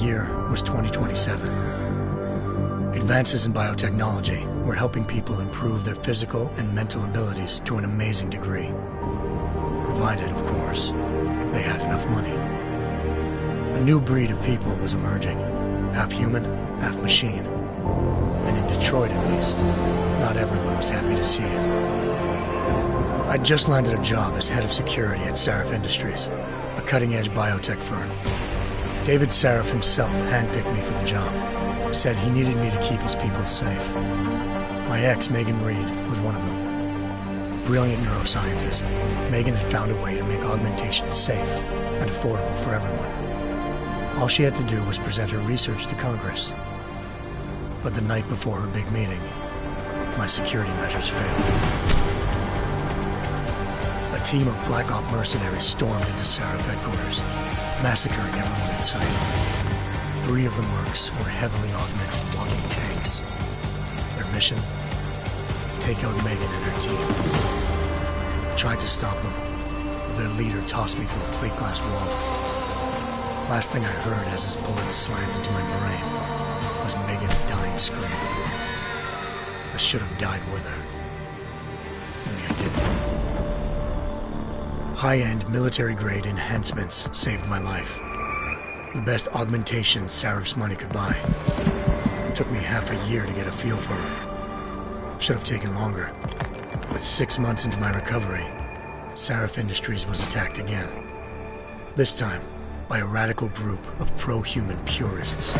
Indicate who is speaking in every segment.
Speaker 1: year was 2027. Advances in biotechnology were helping people improve their physical and mental abilities to an amazing degree. Provided, of course, they had enough money. A new breed of people was emerging, half human, half machine. And in Detroit, at least, not everyone was happy to see it. I'd just landed a job as head of security at Sarif Industries, a cutting-edge biotech firm. David Sarif himself handpicked me for the job, said he needed me to keep his people safe. My ex, Megan Reed, was one of them. Brilliant neuroscientist, Megan had found a way to make augmentation safe and affordable for everyone. All she had to do was present her research to Congress. But the night before her big meeting, my security measures failed. A team of Black Op mercenaries stormed into Sarif headquarters, massacring everyone in sight. 3 of the mercs were heavily augmented walking tanks. Their mission? Take out Megan and her team. I tried to stop them, but their leader tossed me through a plate glass wall. Last thing I heard as his bullets slammed into my brain was Megan's dying scream. I should have died with her. Only I didn't. High-end military-grade enhancements saved my life. The best augmentation Sarif's money could buy. It took me half a year to get a feel for her. Should have taken longer. But 6 months into my recovery, Sarif Industries was attacked again. This time, by a radical group of pro-human purists.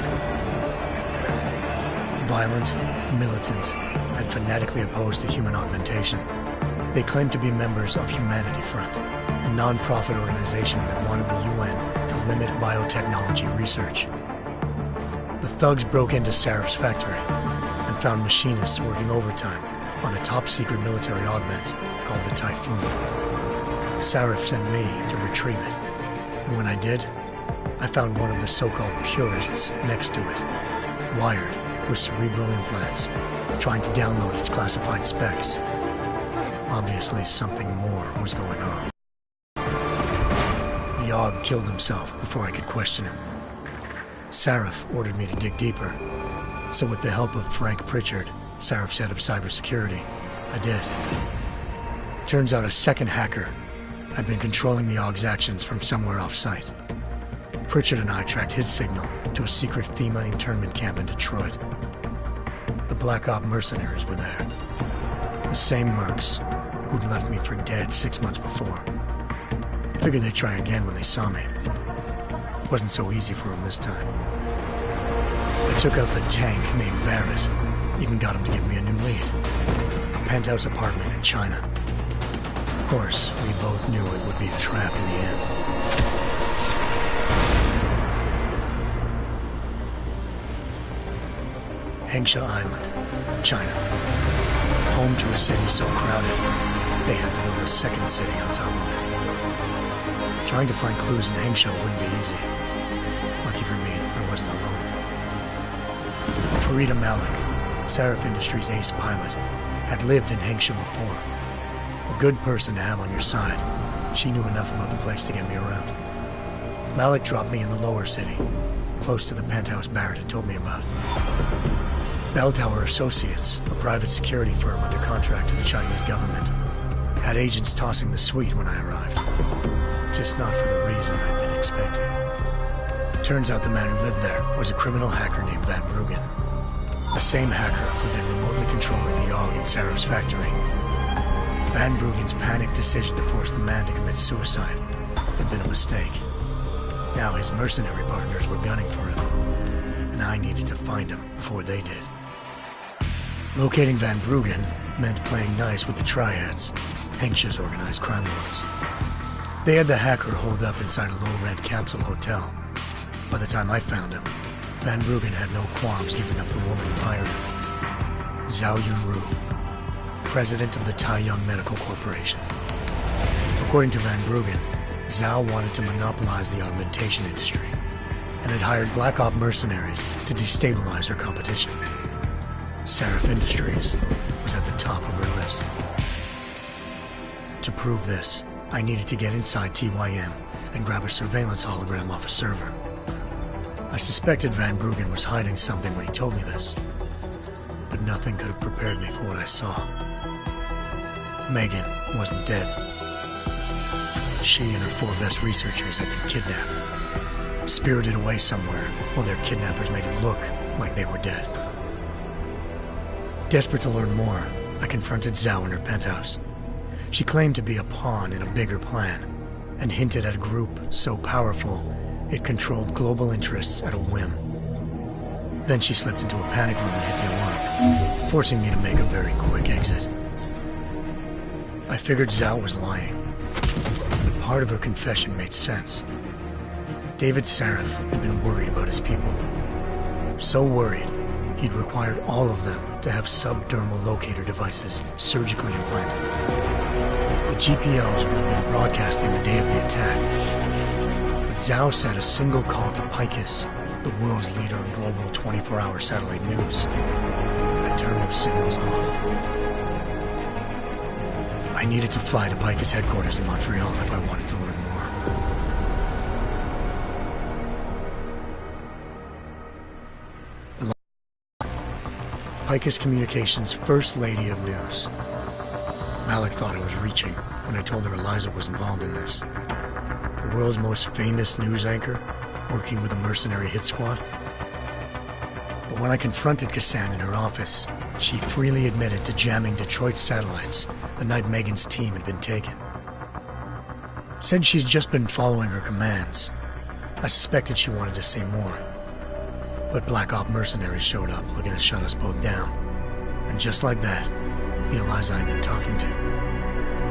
Speaker 1: Violent, militant, and fanatically opposed to human augmentation. They claimed to be members of Humanity Front, a non-profit organization that wanted the UN to limit biotechnology research. The thugs broke into Sarif's factory and found machinists working overtime on a top-secret military augment called the Typhoon. Sarif sent me to retrieve it, and when I did, I found one of the so-called purists next to it, wired with cerebral implants, trying to download its classified specs. Obviously, something more was going on. The AUG killed himself before I could question him. Sarif ordered me to dig deeper, so with the help of Frank Pritchard, Sarif's head of cybersecurity, I did. Turns out a second hacker had been controlling the AUG's actions from somewhere off-site. Pritchard and I tracked his signal to a secret FEMA internment camp in Detroit. The Black Op mercenaries were there. The same mercs who'd left me for dead 6 months before. Figured they'd try again when they saw me. It wasn't so easy for them this time. I took out the tank named Barrett, even got him to give me a new lead. A penthouse apartment in China. Of course, we both knew it would be a trap in the end. Hengsha Island, China. Home to a city so crowded, they had to build a second city on top of it. Trying to find clues in Hengsha wouldn't be easy. Lucky for me, I wasn't alone. Farida Malik, Sarif Industries' ace pilot, had lived in Hengsha before. A good person to have on your side. She knew enough about the place to get me around. Malik dropped me in the lower city, close to the penthouse Barrett had told me about. Bell Tower Associates, a private security firm under contract to the Chinese government, had agents tossing the suite when I arrived. Just not for the reason I'd been expecting. Turns out the man who lived there was a criminal hacker named Van Bruggen. The same hacker who'd been remotely controlling the AUG in Sarif's factory. Van Bruggen's panicked decision to force the man to commit suicide had been a mistake. Now his mercenary partners were gunning for him, and I needed to find him before they did. Locating Van Bruggen meant playing nice with the Triads, Hengsha's organized crime lords. They had the hacker holed up inside a low-rent capsule hotel. By the time I found him, Van Bruggen had no qualms giving up the woman who hired him. Zhao Yunru, president of the Taiyang Medical Corporation. According to Van Bruggen, Zhao wanted to monopolize the augmentation industry and had hired Black Op mercenaries to destabilize her competition. Sarif Industries was at the top of her list. To prove this, I needed to get inside TYM and grab a surveillance hologram off a server. I suspected Van Bruggen was hiding something when he told me this, but nothing could have prepared me for what I saw. Megan wasn't dead. She and her 4 best researchers had been kidnapped, spirited away somewhere while their kidnappers made it look like they were dead. Desperate to learn more, I confronted Zhao in her penthouse. She claimed to be a pawn in a bigger plan, and hinted at a group so powerful it controlled global interests at a whim. Then she slipped into a panic room and hit the alarm, forcing me to make a very quick exit. I figured Zhao was lying, but part of her confession made sense. David Sarif had been worried about his people. So worried, he'd required all of them to have subdermal locator devices surgically implanted. The GPLs would have been broadcasting the day of the attack. But Zhao said a single call to Picus, the world's leader in global 24-hour satellite news, had turned those signals off. I needed to fly to Picus headquarters in Montreal if I wanted to learn more. Picus Communications' First Lady of News. Malik thought I was reaching when I told her Eliza was involved in this. The world's most famous news anchor, working with a mercenary hit squad. But when I confronted Kassan in her office, she freely admitted to jamming Detroit's satellites the night Megan's team had been taken. Said she's just been following her commands. I suspected she wanted to say more. But Black Op mercenaries showed up looking to shut us both down. And just like that, the Eliza I'd been talking to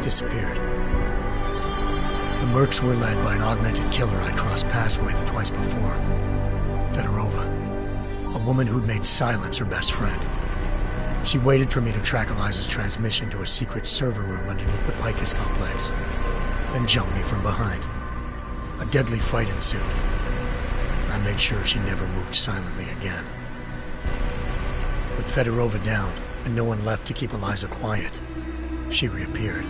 Speaker 1: disappeared. The Mercs were led by an augmented killer I crossed paths with twice before. Fedorova, a woman who'd made silence her best friend. She waited for me to track Eliza's transmission to a secret server room underneath the Picus complex, then jumped me from behind. A deadly fight ensued. I made sure she never moved silently again. With Fedorova down, and no one left to keep Eliza quiet, she reappeared.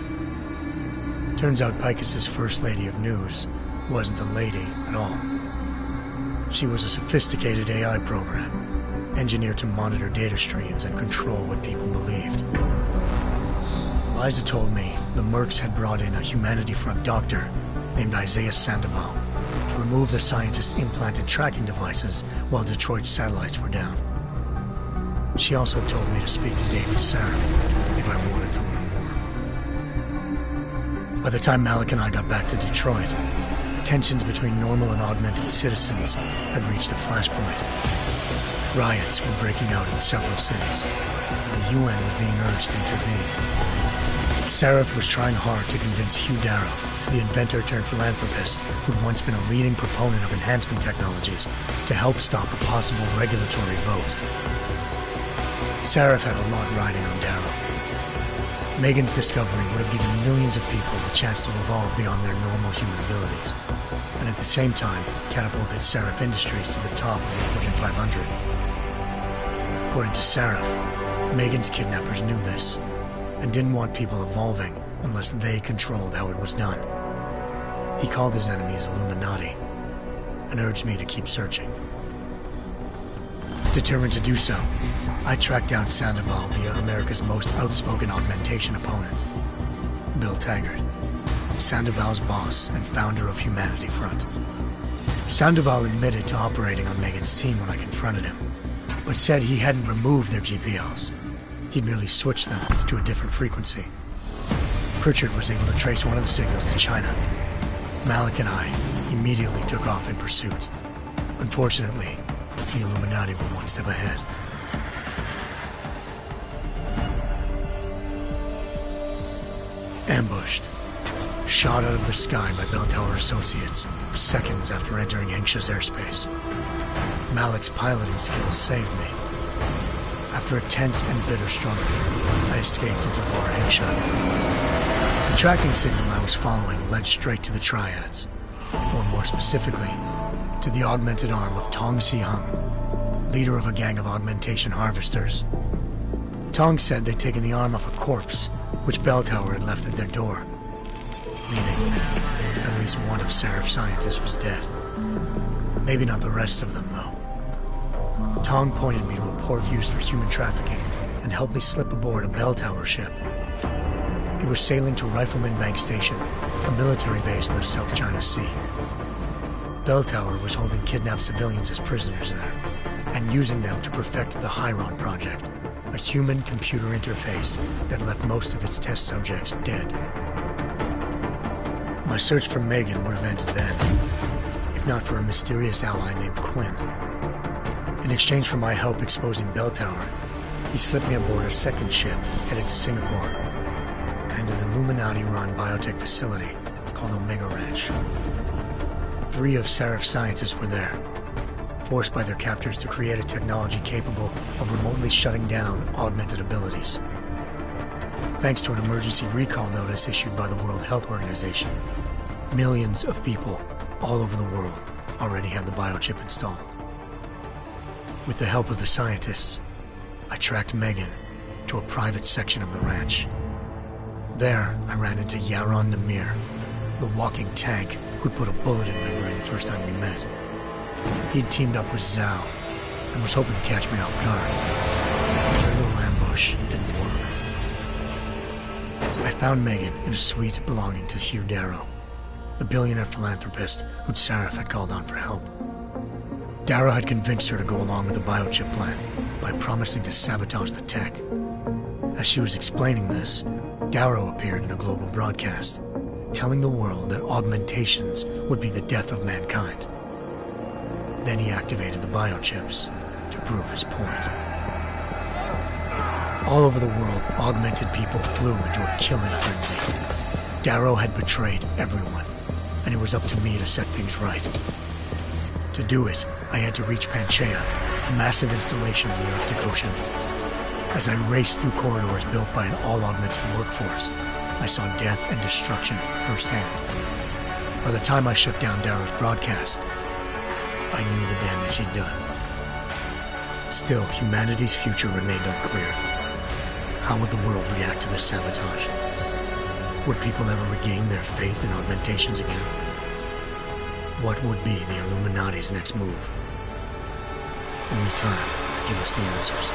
Speaker 1: Turns out Picus's First Lady of News wasn't a lady at all. She was a sophisticated AI program, engineered to monitor data streams and control what people believed. Eliza told me the Mercs had brought in a Humanity Front doctor named Isaiah Sandoval to remove the scientist's implanted tracking devices while Detroit's satellites were down. She also told me to speak to David Sarif if I wanted to learn more. By the time Malik and I got back to Detroit, tensions between normal and augmented citizens had reached a flashpoint. Riots were breaking out in several cities, and the UN was being urged to intervene. Sarif was trying hard to convince Hugh Darrow, the inventor-turned-philanthropist who'd once been a leading proponent of enhancement technologies, to help stop a possible regulatory vote. Sarif had a lot riding on Darrow. Megan's discovery would have given millions of people the chance to evolve beyond their normal human abilities, and at the same time catapulted Sarif Industries to the top of the Fortune 500. According to Sarif, Megan's kidnappers knew this, and didn't want people evolving unless they controlled how it was done. He called his enemies Illuminati, and urged me to keep searching. Determined to do so, I tracked down Sandoval via America's most outspoken augmentation opponent, Bill Taggart, Sandoval's boss and founder of Humanity Front. Sandoval admitted to operating on Megan's team when I confronted him, but said he hadn't removed their GPLs. He'd merely switched them to a different frequency. Pritchard was able to trace one of the signals to China. Malik and I immediately took off in pursuit. Unfortunately, the Illuminati were one step ahead. Ambushed. Shot out of the sky by Bell Tower Associates, seconds after entering Hengsha's airspace. Malik's piloting skills saved me. After a tense and bitter struggle, I escaped into Lower Hengsha. The tracking signal I was following led straight to the Triads, or more specifically, to the augmented arm of Tong Si-hung, leader of a gang of augmentation harvesters. Tong said they'd taken the arm off a corpse, which Bell Tower had left at their door, meaning at least one of Sarif's scientists was dead. Maybe not the rest of them, though. Tong pointed me to a port used for human trafficking and helped me slip aboard a bell tower ship. It was sailing to Rifleman Bank Station, a military base in the South China Sea. Bell Tower was holding kidnapped civilians as prisoners there, and using them to perfect the Chiron Project, a human-computer interface that left most of its test subjects dead. My search for Megan would have ended then, if not for a mysterious ally named Quinn. In exchange for my help exposing Bell Tower, he slipped me aboard a second ship headed to Singapore, and an Illuminati-run biotech facility called Omega Ranch. 3 of Sarif's scientists were there, forced by their captors to create a technology capable of remotely shutting down augmented abilities. Thanks to an emergency recall notice issued by the World Health Organization, millions of people all over the world already had the biochip installed. With the help of the scientists, I tracked Megan to a private section of the ranch. There, I ran into Yaron Namir, the walking tank who'd put a bullet in my brain the first time we met. He'd teamed up with Zhao and was hoping to catch me off guard. Their little ambush didn't work. I found Megan in a suite belonging to Hugh Darrow, the billionaire philanthropist who'd Sarif had called on for help. Darrow had convinced her to go along with the biochip plan by promising to sabotage the tech. As she was explaining this, Darrow appeared in a global broadcast, telling the world that augmentations would be the death of mankind. Then he activated the biochips to prove his point. All over the world, augmented people flew into a killing frenzy. Darrow had betrayed everyone, and it was up to me to set things right. To do it, I had to reach Panchaea, a massive installation in the Arctic Ocean. As I raced through corridors built by an all-augmented workforce, I saw death and destruction firsthand. By the time I shut down Darrow's broadcast, I knew the damage he'd done. Still, humanity's future remained unclear. How would the world react to this sabotage? Would people ever regain their faith in augmentations again? What would be the Illuminati's next move? Only time will give us the answers.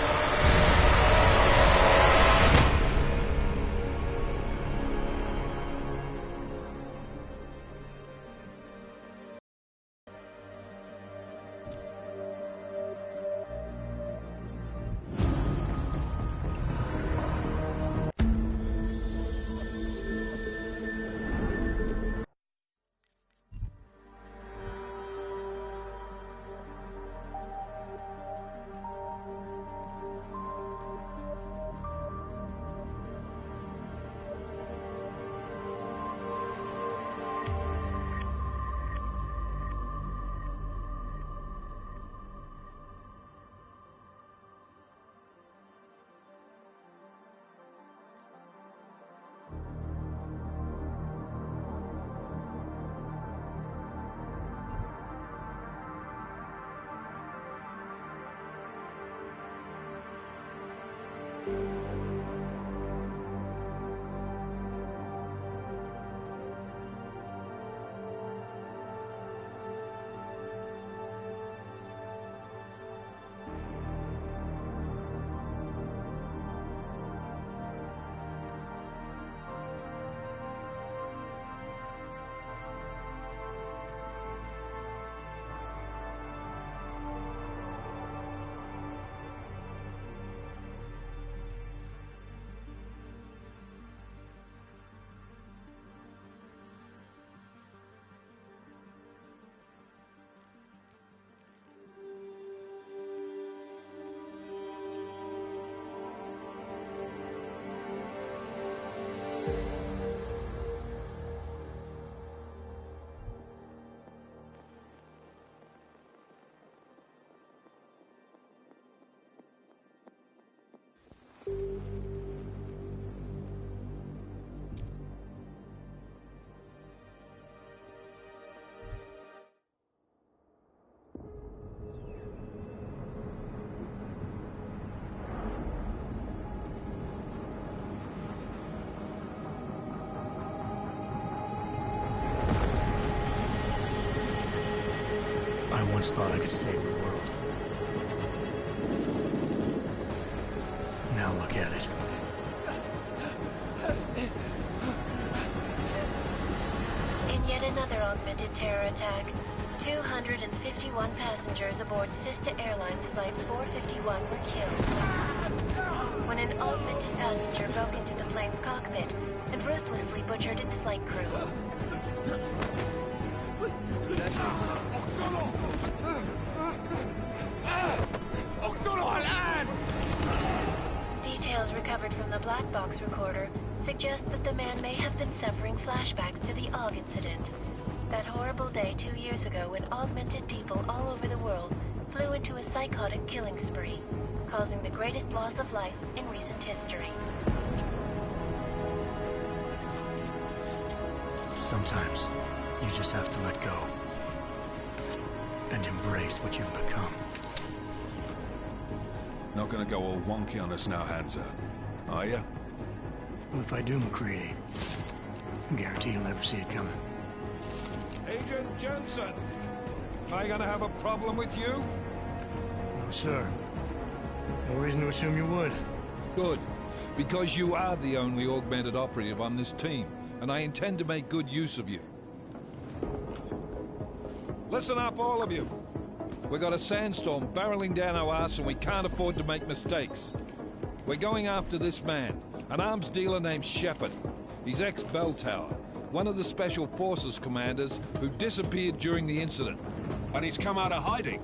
Speaker 1: I once thought I could save the world. at it.
Speaker 2: In yet another augmented terror attack, 251 passengers aboard Sista Airlines Flight 451 were killed when an augmented passenger broke into the plane's cockpit and ruthlessly butchered its flight crew. Details recovered from the black box recorder suggest that the man may have been suffering flashbacks to the AUG incident. That horrible day 2 years ago when augmented people all over the world flew into a psychotic killing spree, causing the greatest loss of life in recent history.
Speaker 1: Sometimes, you just have to let go. And embrace what you've become.
Speaker 3: Not gonna go all wonky on us now, Hansa, are you?
Speaker 1: Well, if I do, MacReady, I guarantee you'll never see it coming.
Speaker 3: Agent Jensen! Am I gonna have a problem with you?
Speaker 1: No, sir. No reason to assume you would.
Speaker 4: Good. Because you are the only augmented operative on this team, and I intend to make good use of you. Listen up, all of you. We got a sandstorm barreling down our arse and we can't afford to make mistakes. We're going after this man, an arms dealer named Shepard. He's ex-Bell Tower, one of the Special Forces commanders who disappeared during the incident.
Speaker 3: And he's come out of hiding?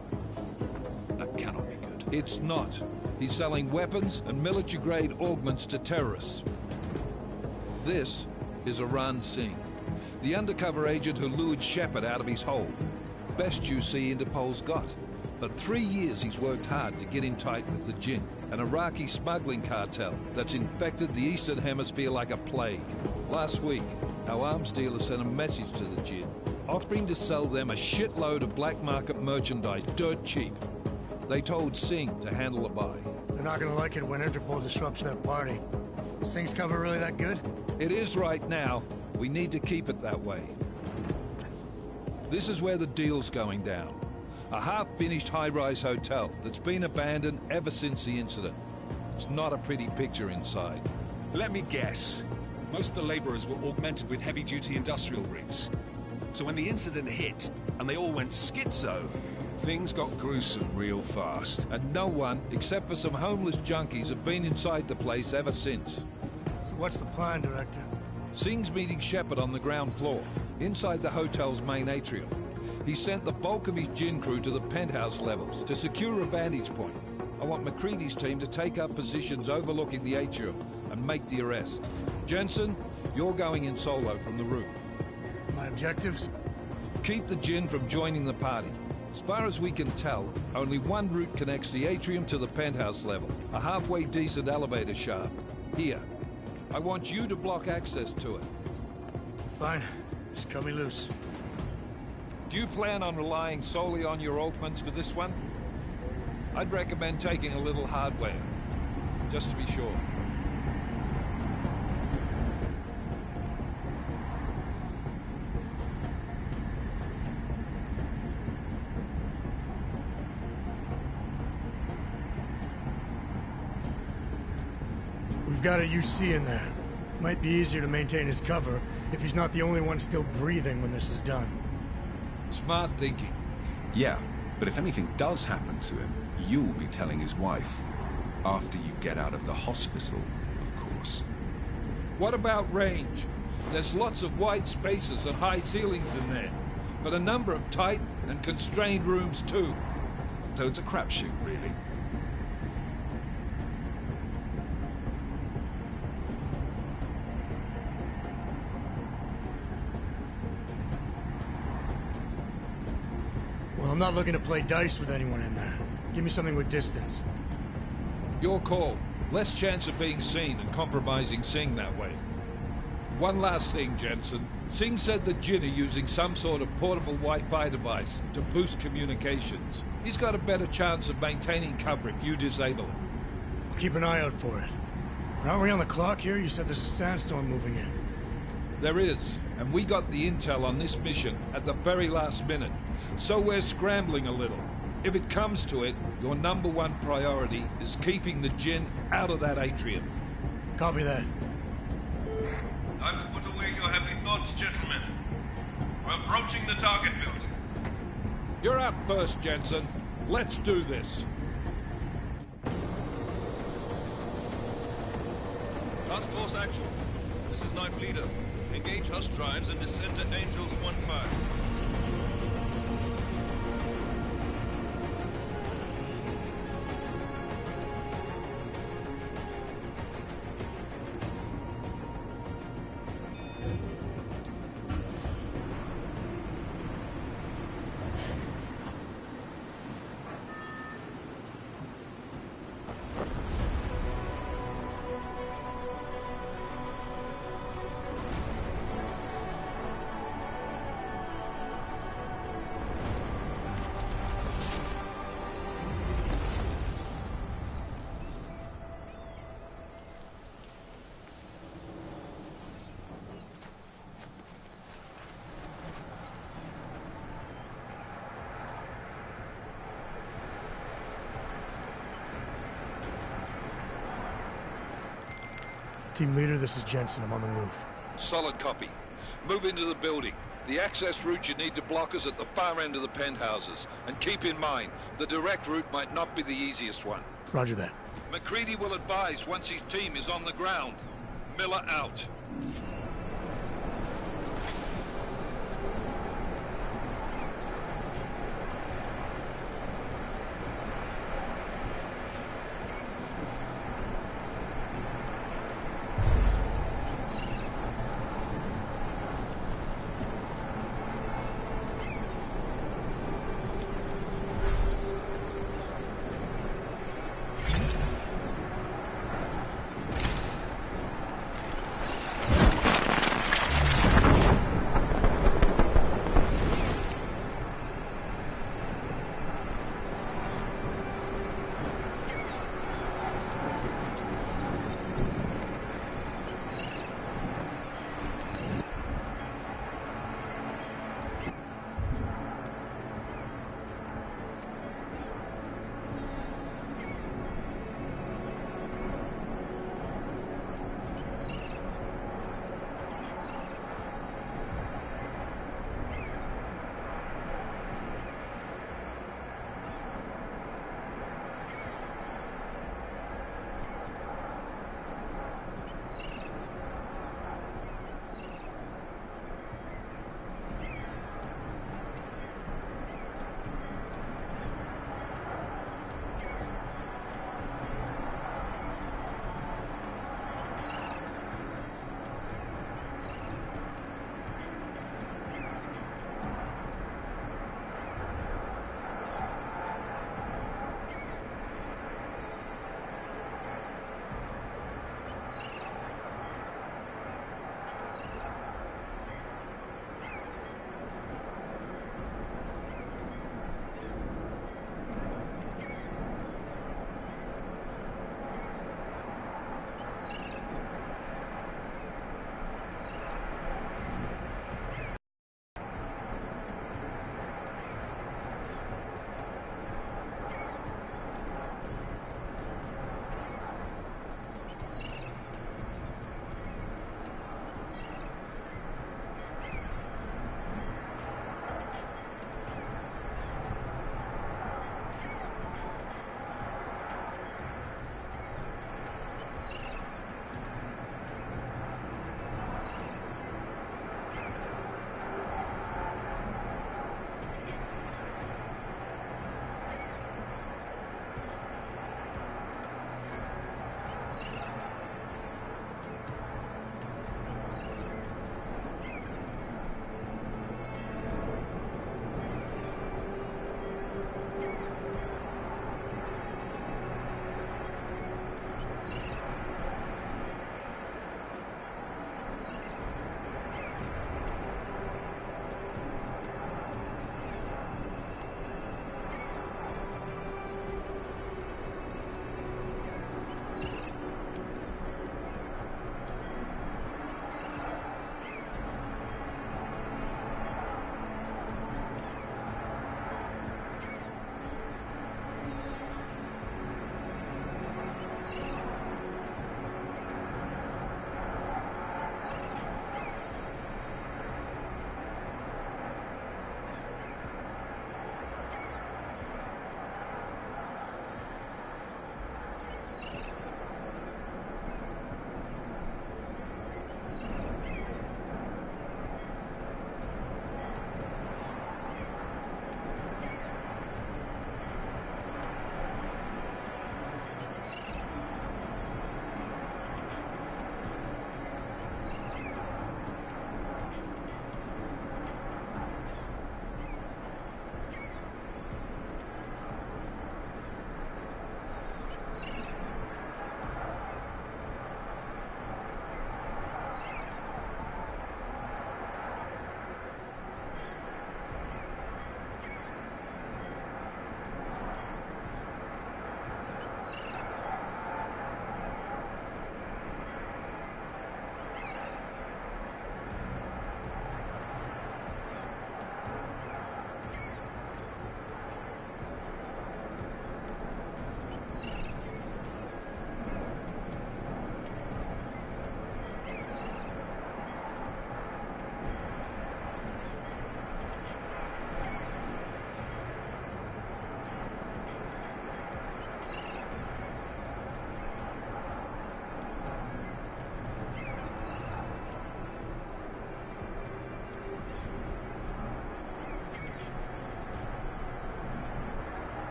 Speaker 3: That cannot be good.
Speaker 4: It's not. He's selling weapons and military-grade augments to terrorists. This is Aran Singh, the undercover agent who lured Shepard out of his hole. Best you see Interpol's got. For 3 years he's worked hard to get in tight with the Jinn, an Iraqi smuggling cartel that's infected the Eastern Hemisphere like a plague. Last week, our arms dealer sent a message to the Jinn, offering to sell them a shitload of black market merchandise dirt cheap. They told Singh to handle the buy.
Speaker 1: They're not gonna like it when Interpol disrupts their party. Singh's cover really that good?
Speaker 4: It is right now. We need to keep it that way. This is where the deal's going down. A half-finished high-rise hotel that's been abandoned ever since the incident. It's not a pretty picture inside.
Speaker 3: Let me guess. Most of the laborers were augmented with heavy-duty industrial rigs. So when the incident hit, and they all went schizo, things got gruesome real fast.
Speaker 4: And no one, except for some homeless junkies, have been inside the place ever since.
Speaker 1: So what's the plan, Director?
Speaker 4: Singh's meeting Shepard on the ground floor, inside the hotel's main atrium. He sent the bulk of his Jinn crew to the penthouse levels to secure a vantage point. I want MacReady's team to take up positions overlooking the atrium and make the arrest. Jensen, you're going in solo from the roof.
Speaker 1: My objectives?
Speaker 4: Keep the Jinn from joining the party. As far as we can tell, only one route connects the atrium to the penthouse level, a halfway decent elevator shaft. Here. I want you to block access to it.
Speaker 1: Fine. Just cut me loose.
Speaker 4: Do you plan on relying solely on your augments for this one? I'd recommend taking a little hardware, just to be sure.
Speaker 1: We've got a UC in there. Might be easier to maintain his cover if he's not the only one still breathing when this is done.
Speaker 4: Smart thinking.
Speaker 3: Yeah, but if anything does happen to him, you'll be telling his wife. After you get out of the hospital, of course.
Speaker 4: What about range? There's lots of wide spaces and high ceilings in there, but a number of tight and constrained rooms too.
Speaker 3: So it's a crapshoot, really.
Speaker 1: Well, I'm not looking to play dice with anyone in there. Give me something with distance.
Speaker 4: Your call. Less chance of being seen and compromising Singh that way. One last thing, Jensen. Singh said the Jinn are using some sort of portable Wi-Fi device to boost communications. He's got a better chance of maintaining cover if you disable it.
Speaker 1: I'll keep an eye out for it. Aren't we on the clock here? You said there's a sandstorm moving in.
Speaker 4: There is, and we got the intel on this mission at the very last minute, so we're scrambling a little. If it comes to it, your number one priority is keeping the Jinn out of that atrium.
Speaker 1: Copy that.
Speaker 5: Time to put away your heavy thoughts, gentlemen. We're approaching the target building.
Speaker 4: You're up first, Jensen. Let's do this.
Speaker 5: Task Force Actual. This is Knife Leader. Engage Hush drives and descend to Angels 1-5.
Speaker 1: Team leader, this is Jensen. I'm on the roof.
Speaker 4: Solid copy. Move into the building. The access route you need to block is at the far end of the penthouses. And keep in mind, the direct route might not be the easiest one.
Speaker 1: Roger that.
Speaker 4: McCready will advise once his team is on the ground. Miller out.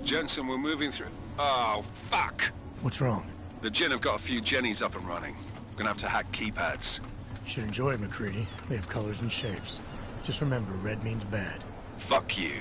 Speaker 3: Jensen, we're moving through... Oh, fuck!
Speaker 1: What's wrong?
Speaker 3: The Jinn have got a few Jennies up and running. We're gonna have to hack keypads.
Speaker 1: You should enjoy it, McCready. They have colors and shapes. Just remember, red means bad.
Speaker 3: Fuck you.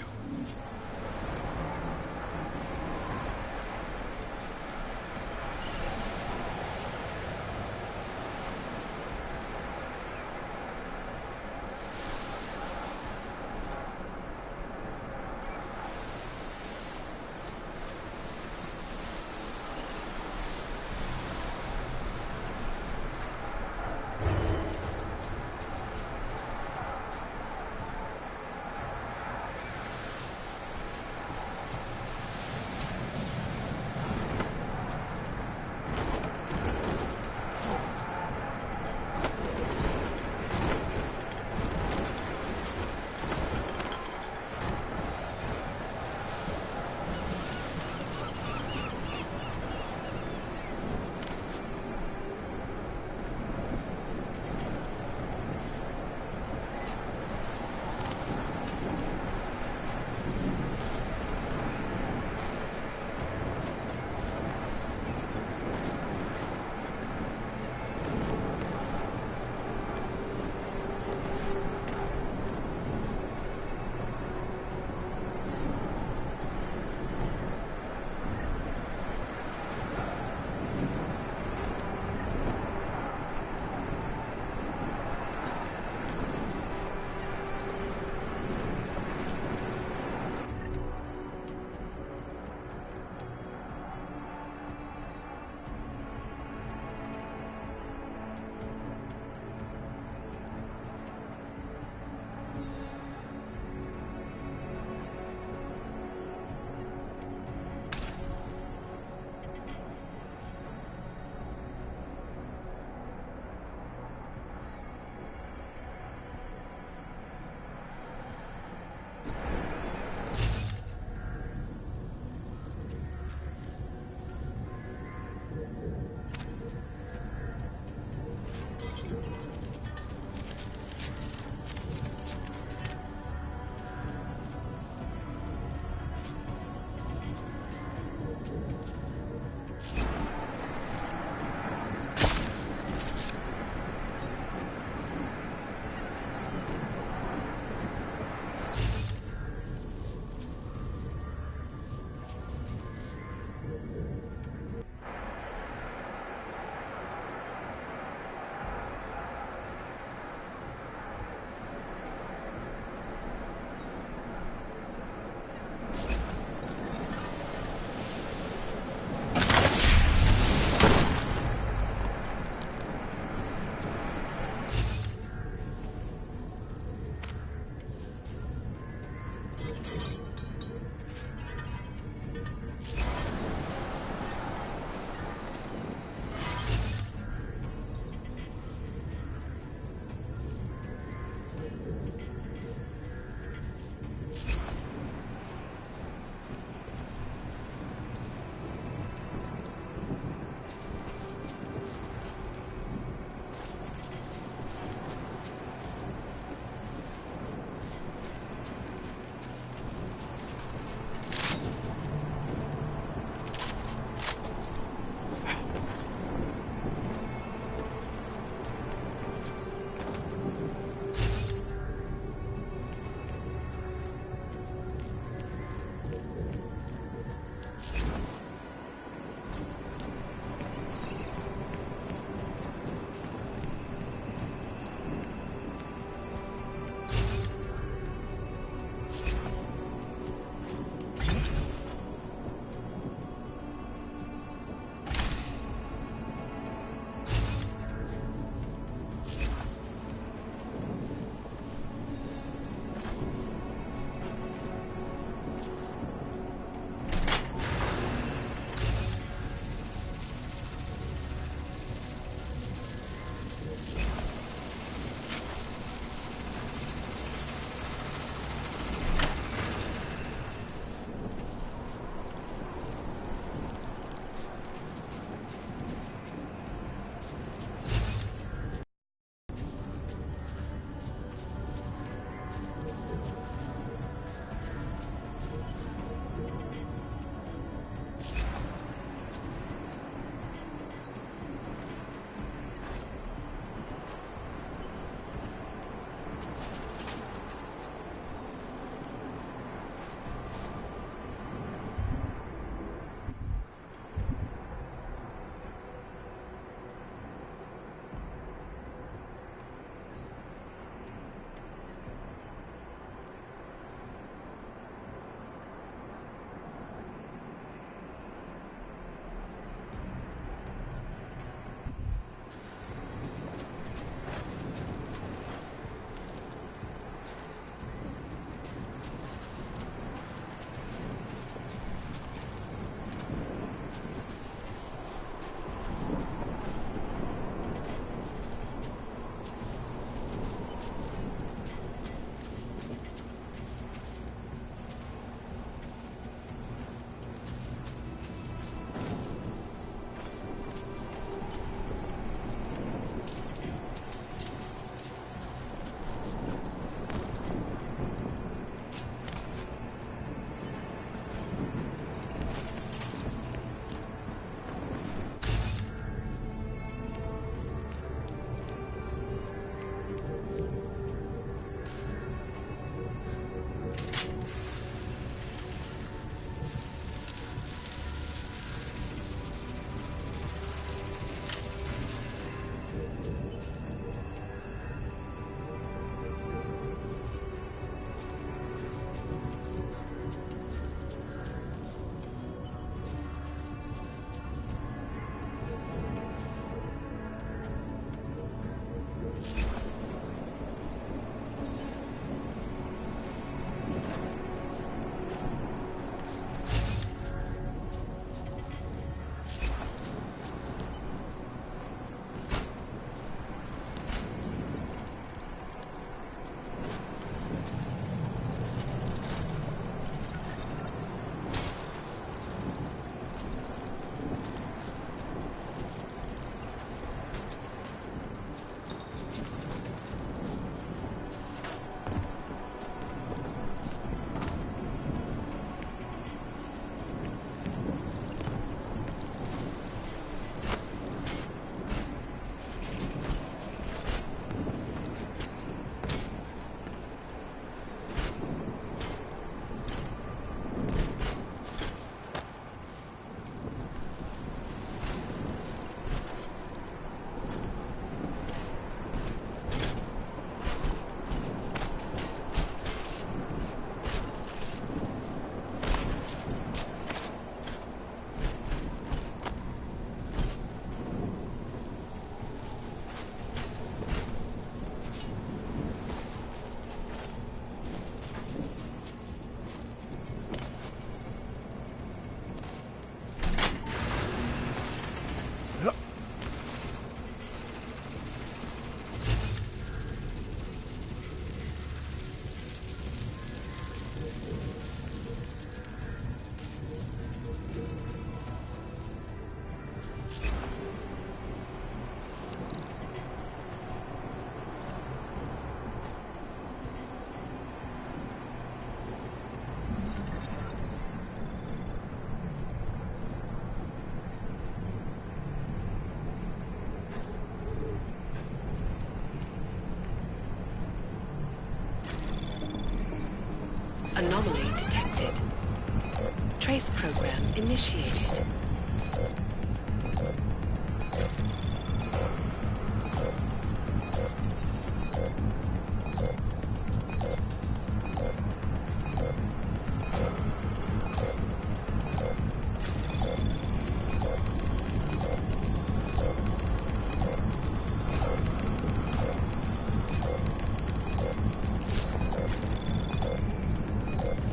Speaker 6: trace program initiated.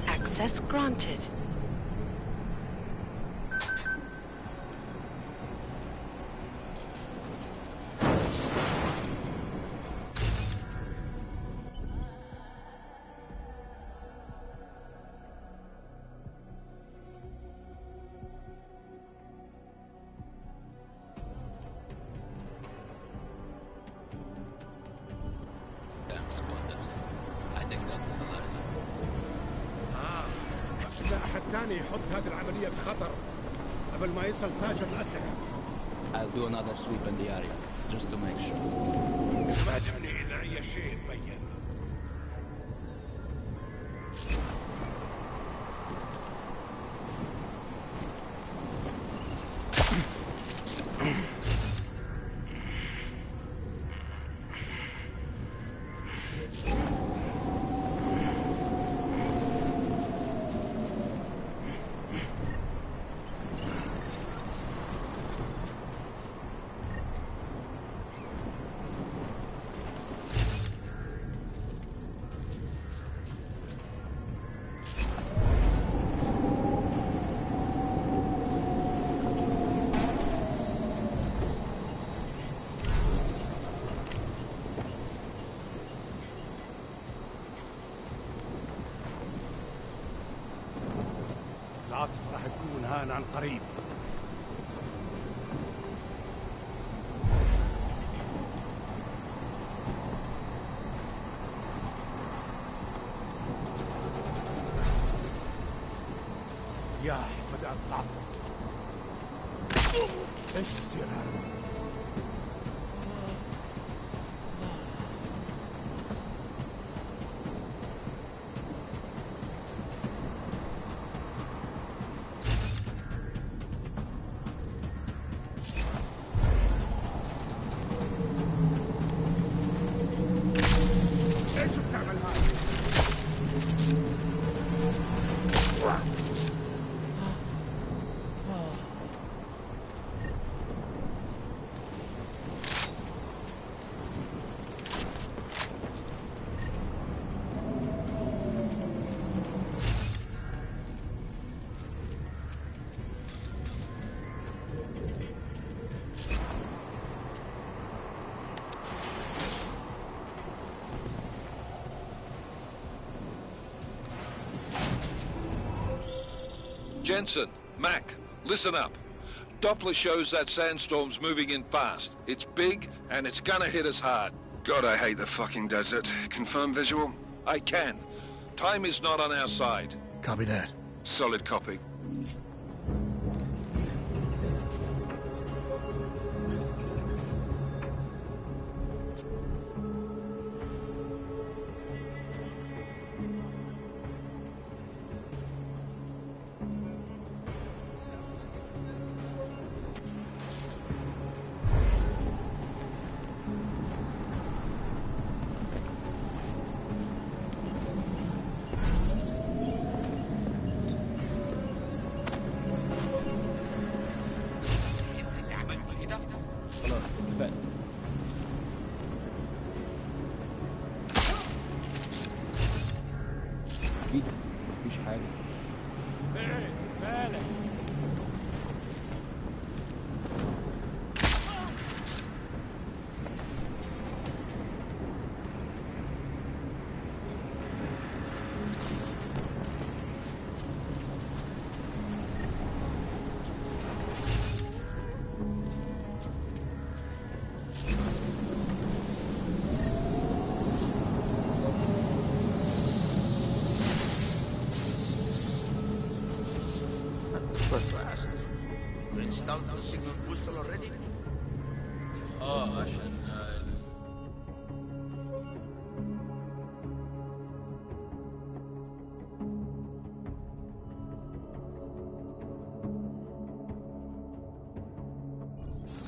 Speaker 6: Access granted.
Speaker 7: أحد تاني يحط هذه العملية في خطر قبل ما يصل تاجر الأسلحة.
Speaker 8: I'll do another sweep in the area, just to make sure.
Speaker 7: ما تعني إذا أي شيء تبين. العاصفة راح يكون هان عن قريب. يا بدأت العاصفة. ايش بصير هذا؟ ايش بتعمل هذا؟
Speaker 4: Jensen, Mac, listen up. Doppler shows that sandstorm's moving in fast. It's big, and it's gonna hit us hard.
Speaker 3: God, I hate the fucking desert. Confirm visual?
Speaker 4: I can. Time is not on our side.
Speaker 1: Copy that.
Speaker 3: Solid copy.
Speaker 8: خلاص اتفقنا. اكيد مفيش حاجة.
Speaker 7: مالك؟
Speaker 9: Fast. You installed the signal booster already?
Speaker 8: عشان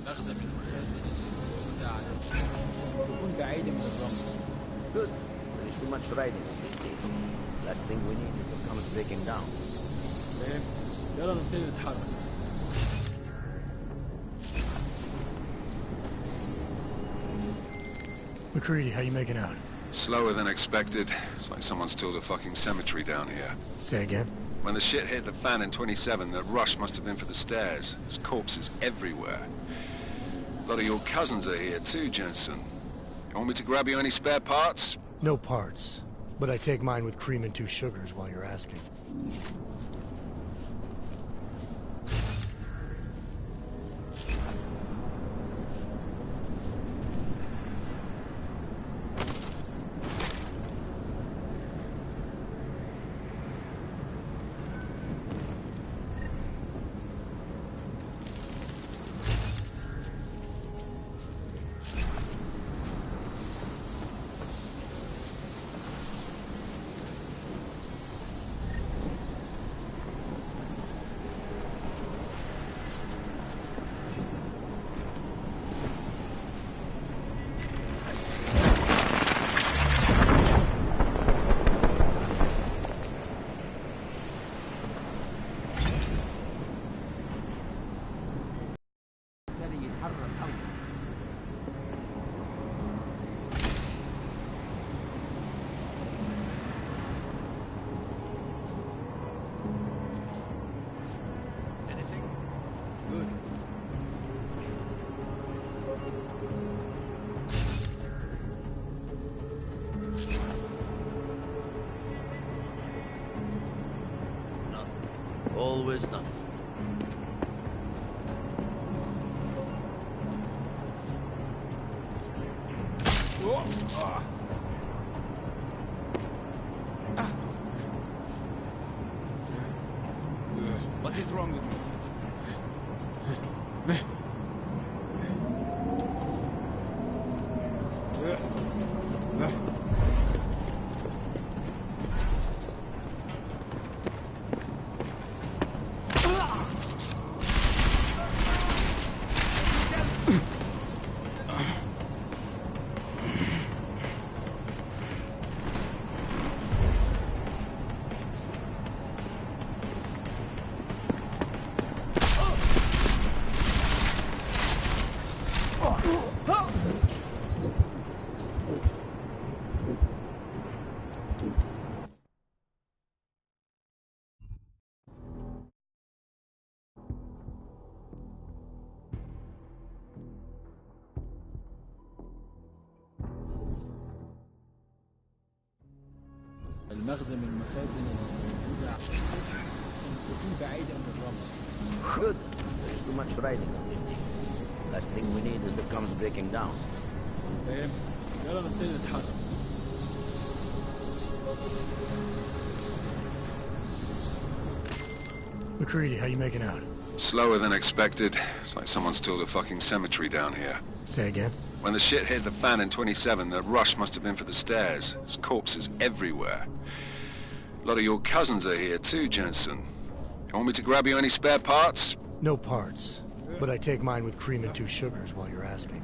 Speaker 8: المخزن من المخازن الموجودة على يكون بعيد من الرمل.
Speaker 9: Good. There is too much riding on this deal. Last thing we need is the comes breaking down.
Speaker 8: فهمت. يلا نبتدي نتحرك.
Speaker 1: McCready, how you making out?
Speaker 3: Slower than expected. It's like someone's tilled a fucking cemetery down here.
Speaker 1: Say again?
Speaker 3: When the shit hit the fan in 27, the rush must have been for the stairs. There's corpses everywhere. A lot of your cousins are here too, Jensen. You want me to grab you any spare parts?
Speaker 1: No parts. But I take mine with cream and 2 sugars while you're asking.
Speaker 9: Always nothing.
Speaker 8: What is wrong with me? المخزن من المخازن الموجودة تكون بعيدة من الرمل.
Speaker 9: Good. There is too much riding on this deal. Last thing we need is the comes breaking down.
Speaker 8: فهمت. يلا نبتدي نتحرك.
Speaker 1: McCready, how you making out?
Speaker 3: Slower than expected. It's like someone's tilled a fucking cemetery down here.
Speaker 1: Say again?
Speaker 3: When the shit hit the fan in 27, the rush must have been for the stairs. There's corpses everywhere. A lot of your cousins are here too, Jensen. You want me to grab you any spare parts?
Speaker 1: No parts. But I take mine with cream and 2 sugars while you're asking.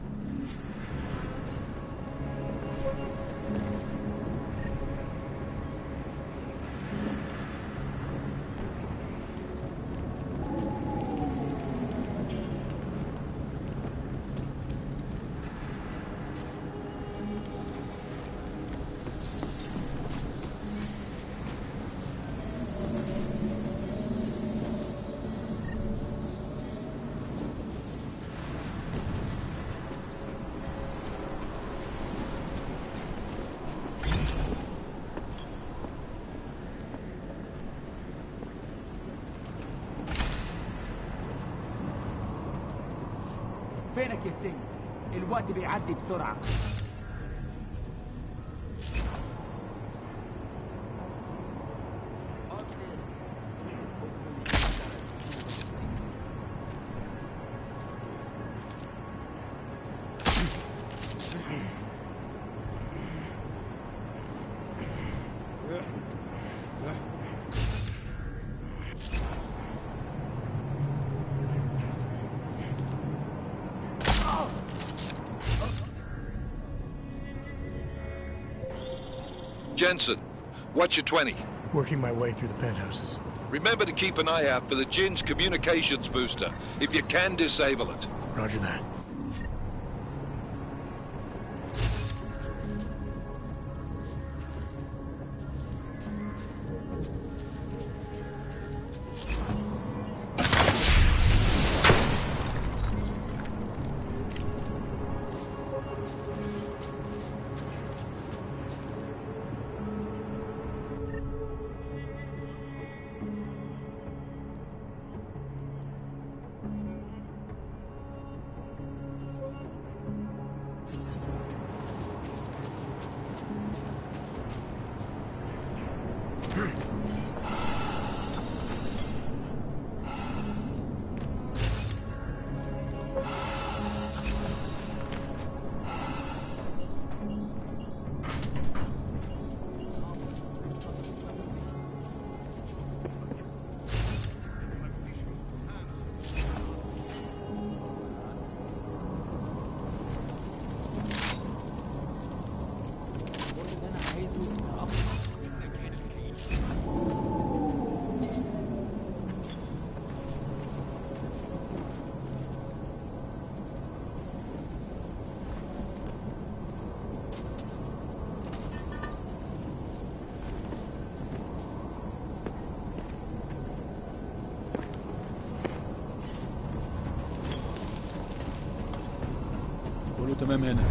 Speaker 10: فينك يا سيد؟ الوقت بيعدي بسرعة.
Speaker 4: Jensen, what's your 20?
Speaker 1: Working my way through the penthouses.
Speaker 4: Remember to keep an eye out for the Jinn's communications booster, if you can disable it.
Speaker 1: Roger that.
Speaker 3: تمام هنا.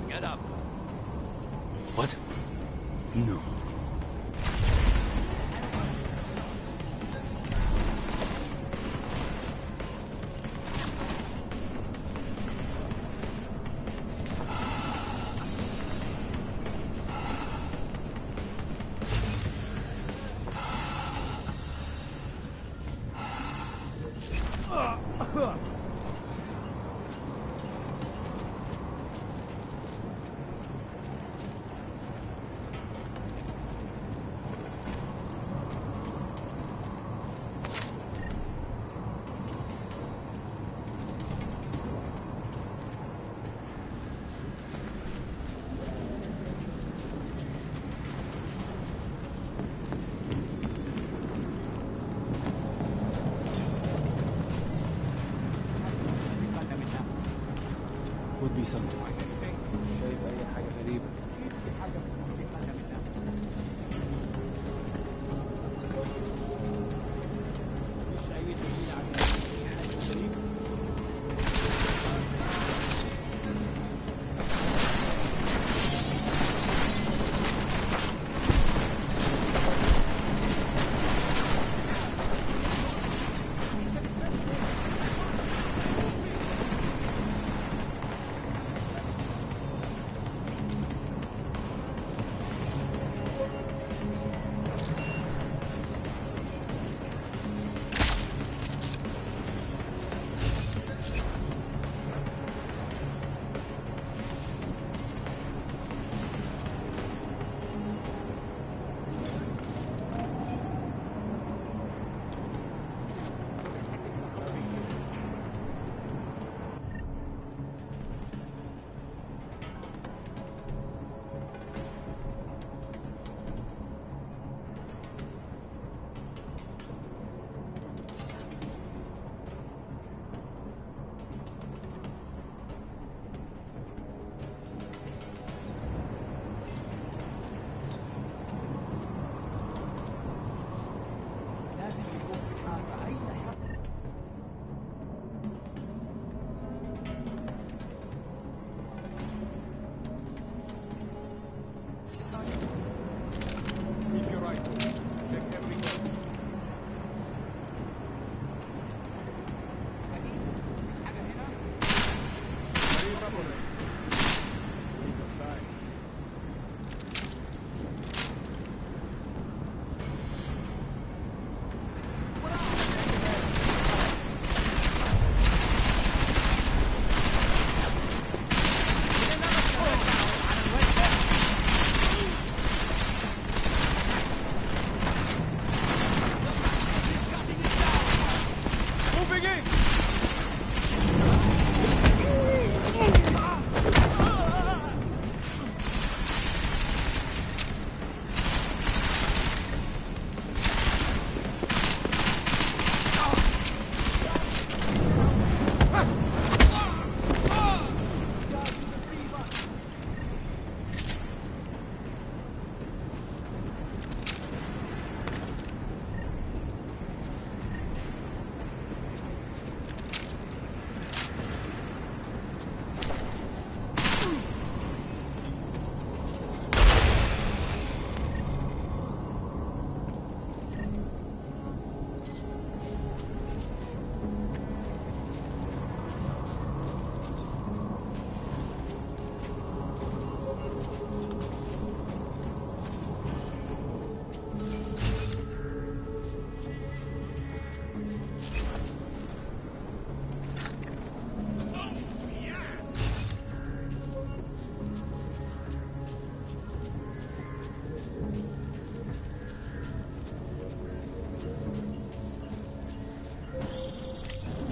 Speaker 10: Get up.
Speaker 11: What? No.
Speaker 8: Would be something. شايف أي حاجة غريبة.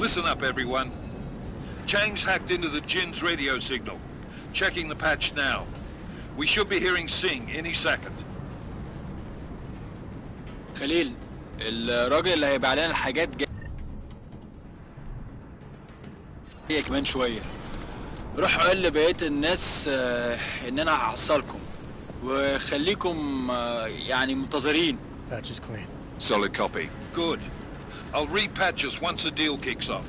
Speaker 4: Listen up, everyone. Chang's hacked into the Jinn's radio signal. Checking the patch now. We should be hearing Singh any second.
Speaker 8: خليل، الراجل اللي هيبقى علينا الحاجات جاية كمان شوية. روحوا قال لبقية الناس ان انا هحصلكم وخليكم يعني منتظرين.
Speaker 1: Patch is clean.
Speaker 4: Solid copy. Good. I'll repatch us once the deal kicks off.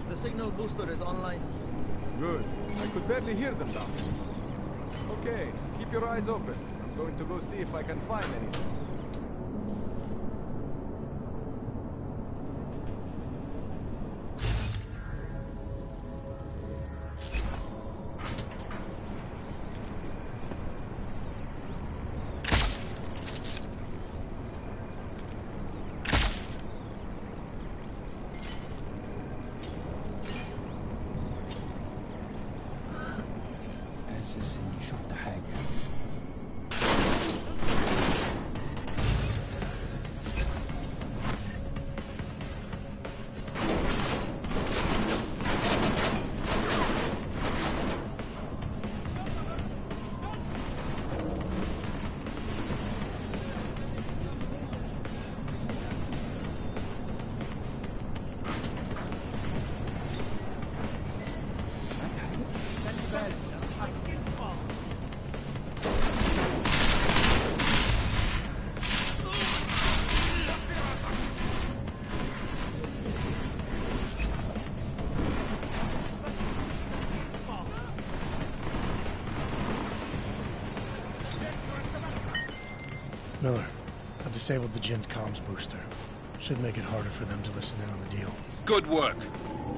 Speaker 12: The signal booster is online.
Speaker 13: Good. I could barely hear them now. Okay, keep your eyes open. I'm going to go see if I can find anything.
Speaker 1: Miller, I've disabled the Jinn's comms booster. Should make it harder for them to listen in on the deal.
Speaker 4: Good work.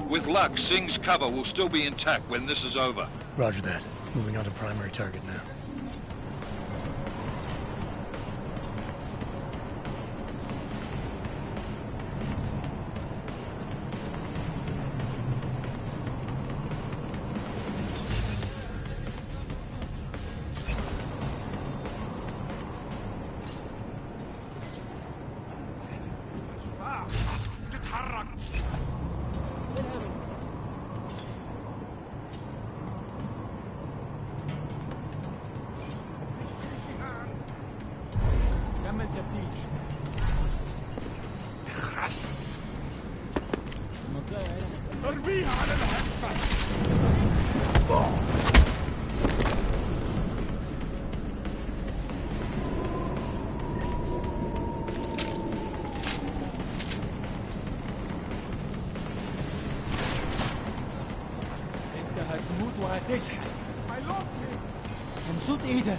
Speaker 4: With luck, Singh's cover will still be intact when this is over.
Speaker 1: Roger that. Moving on to primary target now.
Speaker 10: كمل تفتيش.
Speaker 7: اخرس.
Speaker 10: المنطقة هنا.
Speaker 7: ارميها على الهدفة.
Speaker 10: انت هتموت وهتشحن. من صوت ايه ده؟